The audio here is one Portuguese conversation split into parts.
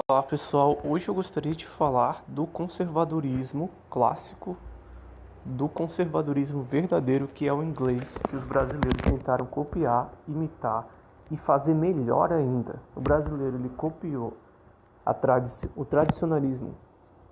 Olá pessoal, hoje eu gostaria de falar do conservadorismo clássico, do conservadorismo verdadeiro que é o inglês, que os brasileiros tentaram copiar, imitar e fazer melhor ainda. O brasileiro ele copiou o tradicionalismo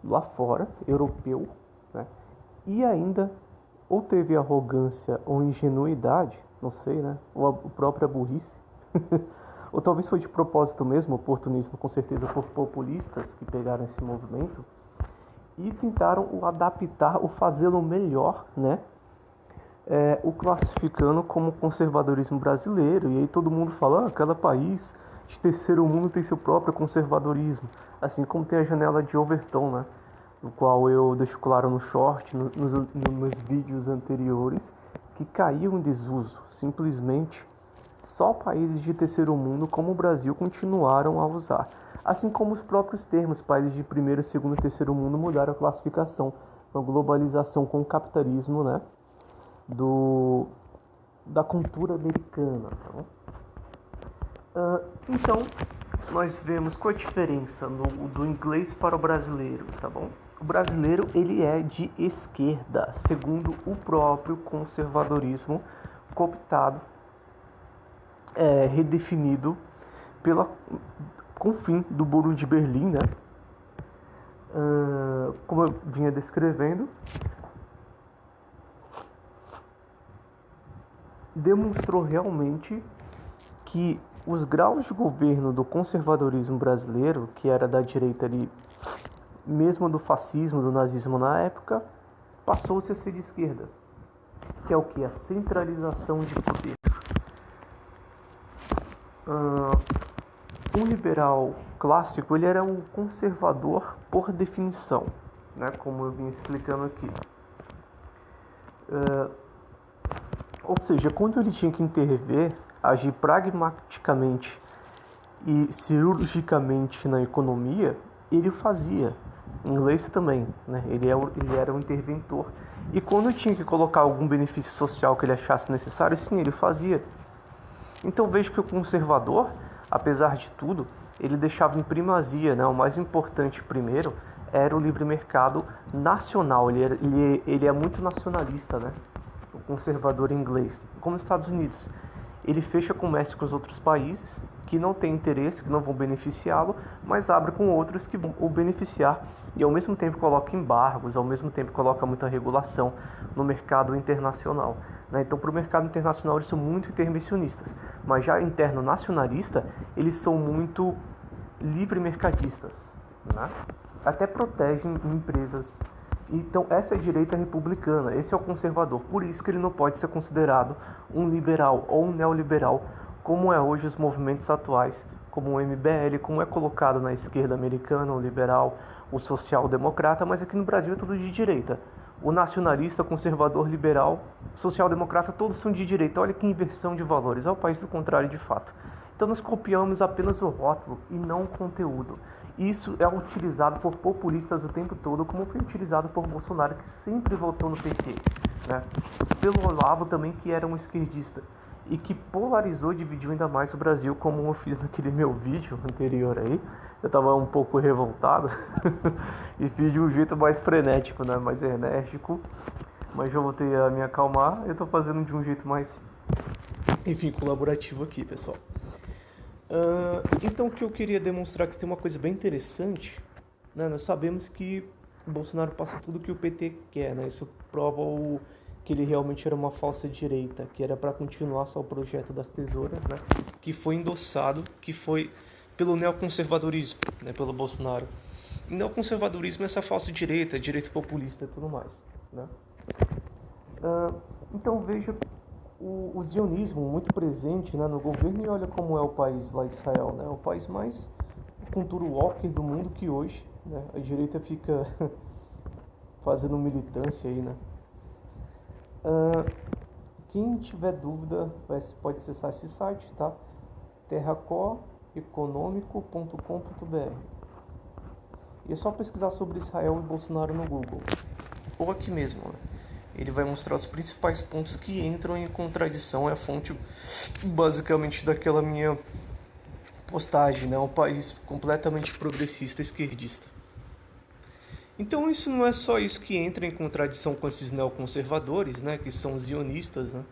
lá fora, europeu, né? E ainda ou teve arrogância ou ingenuidade, não sei, né? Ou a própria burrice. Ou talvez foi de propósito mesmo, oportunismo, com certeza, por populistas que pegaram esse movimento e tentaram o adaptar, o fazê-lo melhor, né? O classificando como conservadorismo brasileiro. E aí todo mundo fala, cada país de terceiro mundo tem seu próprio conservadorismo. Assim como tem a janela de Overton, né? No qual eu deixo claro no short, nos vídeos anteriores, que caiu em desuso. Simplesmente só países de terceiro mundo, como o Brasil, continuaram a usar. Assim como os próprios termos, países de primeiro, segundo e terceiro mundo, mudaram a classificação. A globalização com o capitalismo, né? Da cultura americana. Tá bom? Então, nós vemos qual a diferença do inglês para o brasileiro, tá bom? O brasileiro ele é de esquerda, segundo o próprio conservadorismo cooptado, redefinido com o fim do Muro de Berlim, né? Como eu vinha descrevendo, demonstrou realmente que os graus de governo do conservadorismo brasileiro, que era da direita ali, mesmo do fascismo, do nazismo na época, passou-se a ser de esquerda, que é o que? A centralização de poder. Um liberal clássico, ele era um conservador por definição, né, como eu vim explicando aqui. Ou seja, quando ele tinha que intervir, agir pragmaticamente e cirurgicamente na economia, ele fazia. Em inglês também, né? Ele era um interventor. E quando tinha que colocar algum benefício social que ele achasse necessário, sim, ele fazia. Então vejo que o conservador, apesar de tudo, ele deixava em primazia, né? O mais importante primeiro era o livre mercado nacional. Ele é muito nacionalista, né? O conservador inglês, como nos Estados Unidos. Ele fecha comércio com os outros países que não têm interesse, que não vão beneficiá-lo, mas abre com outros que vão o beneficiar e ao mesmo tempo coloca embargos, ao mesmo tempo coloca muita regulação no mercado internacional. Né? Então, para o mercado internacional eles são muito intervencionistas, mas já interno nacionalista eles são muito livre mercadistas, né? Até protegem empresas. Então essa é a direita republicana, esse é o conservador, por isso que ele não pode ser considerado um liberal ou um neoliberal, como é hoje os movimentos atuais, como o MBL, como é colocado na esquerda americana, o liberal, o social-democrata, mas aqui no Brasil é tudo de direita. O nacionalista, conservador, liberal, social-democrata, todos são de direita. Olha que inversão de valores, é o país do contrário de fato. Então nós copiamos apenas o rótulo e não o conteúdo. Isso é utilizado por populistas o tempo todo, como foi utilizado por Bolsonaro, que sempre votou no PT, né? Pelo Olavo também, que era um esquerdista, e que polarizou e dividiu ainda mais o Brasil, como eu fiz naquele meu vídeo anterior aí. Eu estava um pouco revoltado e fiz de um jeito mais frenético, né? Mais enérgico, mas eu voltei a me acalmar. Eu estou fazendo de um jeito mais, enfim, colaborativo aqui, pessoal. Então o que eu queria demonstrar que tem uma coisa bem interessante, né? Nós sabemos que o Bolsonaro passa tudo que o PT quer, né? Isso prova que ele realmente era uma falsa direita, que era para continuar só o projeto das tesouras, né? Que foi endossado, que foi pelo neoconservadorismo, né? Pelo Bolsonaro. E neoconservadorismo é essa falsa direita, direita populista e tudo mais, né? Então veja o zionismo muito presente, né, no governo, e olha como é o país lá, Israel, né, o país mais cultura walker do mundo, que hoje, né, a direita fica fazendo militância aí, né. Quem tiver dúvida pode acessar esse site, tá? terracoeconômico.com.br, e é só pesquisar sobre Israel e Bolsonaro no Google, ou aqui mesmo, né? Ele vai mostrar os principais pontos que entram em contradição. É a fonte basicamente daquela minha postagem, né? Um país completamente progressista, esquerdista. Então isso não é só isso que entra em contradição com esses neoconservadores, né? Que são zionistas, né?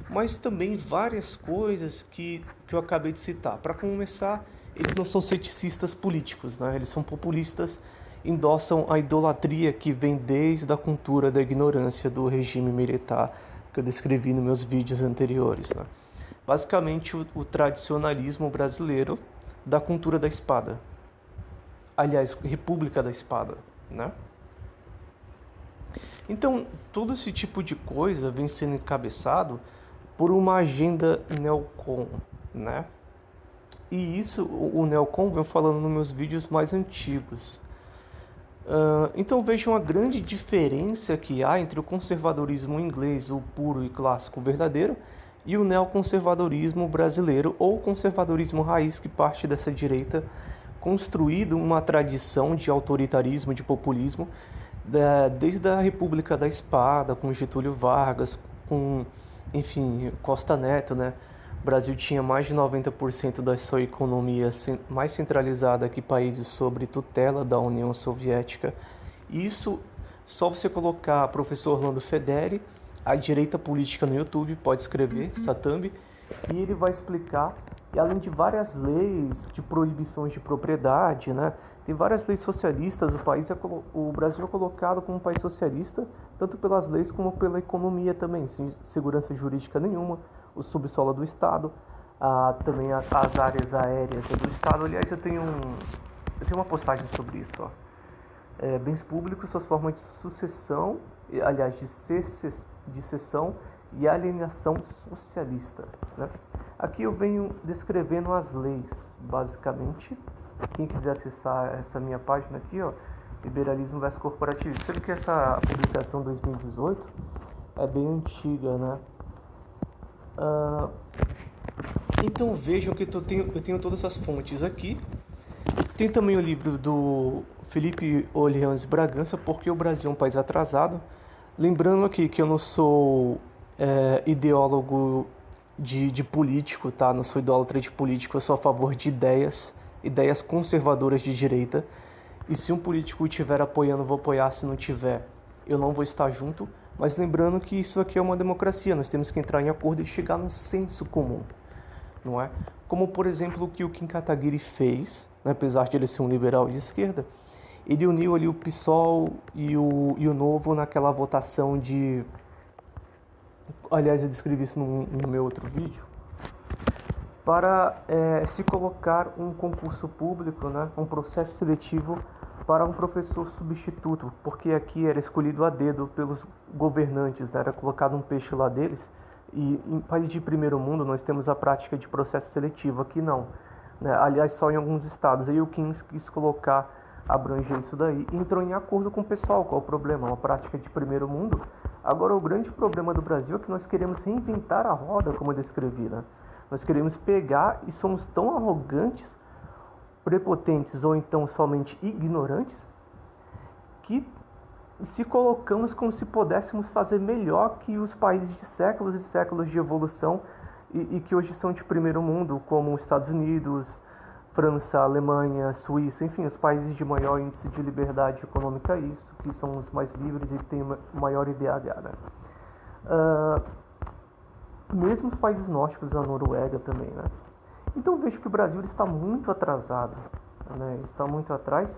Mas também várias coisas que eu acabei de citar. Para começar, eles não são ceticistas políticos, né? Eles são populistas, endossam a idolatria que vem desde a cultura da ignorância do regime militar que eu descrevi nos meus vídeos anteriores, né? Basicamente o tradicionalismo brasileiro da cultura da espada. Aliás, República da Espada, né? Então, todo esse tipo de coisa vem sendo encabeçado por uma agenda neocon, né? E isso o neocon vem falando nos meus vídeos mais antigos. Então vejam a grande diferença que há entre o conservadorismo inglês, o puro e clássico verdadeiro, e o neoconservadorismo brasileiro, ou conservadorismo raiz, que parte dessa direita, construído uma tradição de autoritarismo, de populismo, desde a República da Espada, com Getúlio Vargas, com, enfim, Costa Neto, né? O Brasil tinha mais de 90% da sua economia mais centralizada que países sob tutela da União Soviética. Isso, só você colocar professor Orlando Fedeli, a direita política no YouTube, pode escrever, essa thumb, e ele vai explicar, e além de várias leis de proibições de propriedade, né? Tem várias leis socialistas, o Brasil é colocado como um país socialista, tanto pelas leis como pela economia também, sem segurança jurídica nenhuma, o subsolo do Estado, também as áreas aéreas do Estado. Aliás, eu tenho uma postagem sobre isso. Ó. Bens públicos, suas formas de sucessão, aliás, de cessão e alienação socialista. Né? Aqui eu venho descrevendo as leis, basicamente. Quem quiser acessar essa minha página aqui, ó, Liberalismo versus Corporativismo. Sendo que essa publicação 2018 é bem antiga, né? Então vejam que eu tenho todas essas fontes aqui. Tem também o livro do Felipe Orleans Bragança, Porque o Brasil é um País Atrasado. Lembrando aqui que eu não sou ideólogo de político, tá? Não sou idólatra de político, eu sou a favor de ideias conservadoras de direita. E se um político estiver apoiando, eu vou apoiar. Se não tiver, eu não vou estar junto. Mas lembrando que isso aqui é uma democracia, nós temos que entrar em acordo e chegar num senso comum, não é? Como, por exemplo, o que o Kim Kataguiri fez, né, apesar de ele ser um liberal de esquerda, ele uniu ali o PSOL e o Novo naquela votação de... Aliás, eu descrevi isso no meu outro vídeo, para se colocar um concurso público, né, um processo seletivo para um professor substituto, porque aqui era escolhido a dedo pelos governantes, né? Era colocado um peixe lá deles, e em países de primeiro mundo nós temos a prática de processo seletivo, aqui não, né? Aliás, só em alguns estados. Aí o Kim quis colocar, abranger isso daí, e entrou em acordo com o pessoal. Qual o problema? Uma prática de primeiro mundo. Agora, o grande problema do Brasil é que nós queremos reinventar a roda, como eu descrevi, né? Nós queremos pegar e somos tão arrogantes, prepotentes ou então somente ignorantes, que se colocamos como se pudéssemos fazer melhor que os países de séculos e séculos de evolução e que hoje são de primeiro mundo, como os Estados Unidos, França, Alemanha, Suíça, enfim, os países de maior índice de liberdade econômica, isso, que são os mais livres e têm maior IDH, né? Mesmo os países nórdicos, a Noruega também, né? Então vejo que o Brasil está muito atrasado, né? Está muito atrás.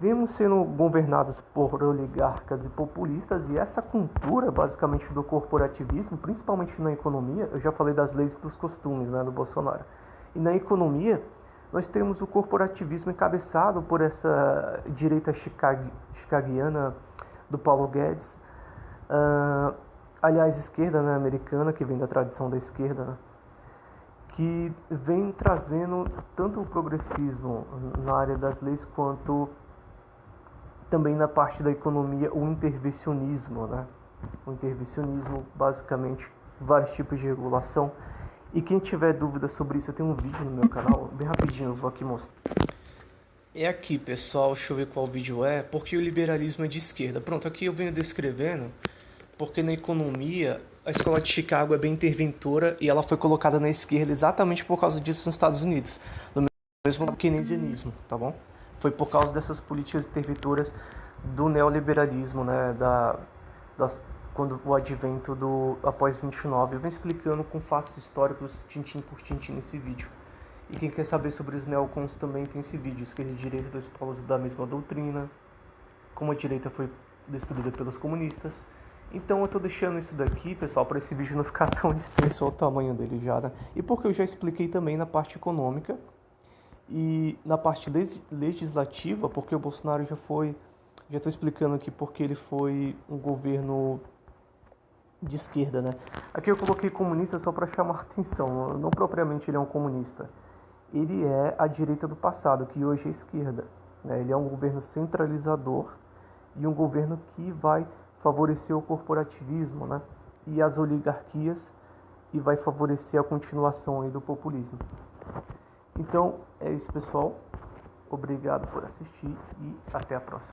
Vemos sendo governados por oligarcas e populistas, e essa cultura basicamente do corporativismo, principalmente na economia, eu já falei das leis dos costumes, né, do Bolsonaro, e na economia nós temos o corporativismo encabeçado por essa direita chicaguiana do Paulo Guedes, aliás, esquerda, né, americana, que vem da tradição da esquerda, né, que vem trazendo tanto o progressismo na área das leis quanto também na parte da economia o intervencionismo, né? O intervencionismo, basicamente, vários tipos de regulação. E quem tiver dúvida sobre isso, eu tenho um vídeo no meu canal, bem rapidinho, eu vou aqui mostrar. É aqui, pessoal, deixa eu ver qual vídeo é, porque o liberalismo é de esquerda. Pronto, aqui eu venho descrevendo, porque na economia a escola de Chicago é bem interventora e ela foi colocada na esquerda exatamente por causa disso nos Estados Unidos, do mesmo keynesianismo, tá bom? Foi por causa dessas políticas interventoras do neoliberalismo, né, quando o advento do após 29. Eu venho explicando com fatos históricos, tintim por tintim, nesse vídeo. E quem quer saber sobre os neocons também tem esse vídeo, esquerda e direita, dois polos da mesma doutrina, como a direita foi destruída pelos comunistas. Então eu tô deixando isso daqui, pessoal, para esse vídeo não ficar tão extenso, olha o tamanho dele já, né? E porque eu já expliquei também na parte econômica e na parte legislativa, porque o Bolsonaro já estou explicando aqui porque ele foi um governo de esquerda, né? Aqui eu coloquei comunista só para chamar atenção, não propriamente ele é um comunista. Ele é a direita do passado, que hoje é esquerda, né? Ele é um governo centralizador e um governo que vai favorecer o corporativismo, né? E as oligarquias, e vai favorecer a continuação aí do populismo. Então é isso, pessoal. Obrigado por assistir e até a próxima.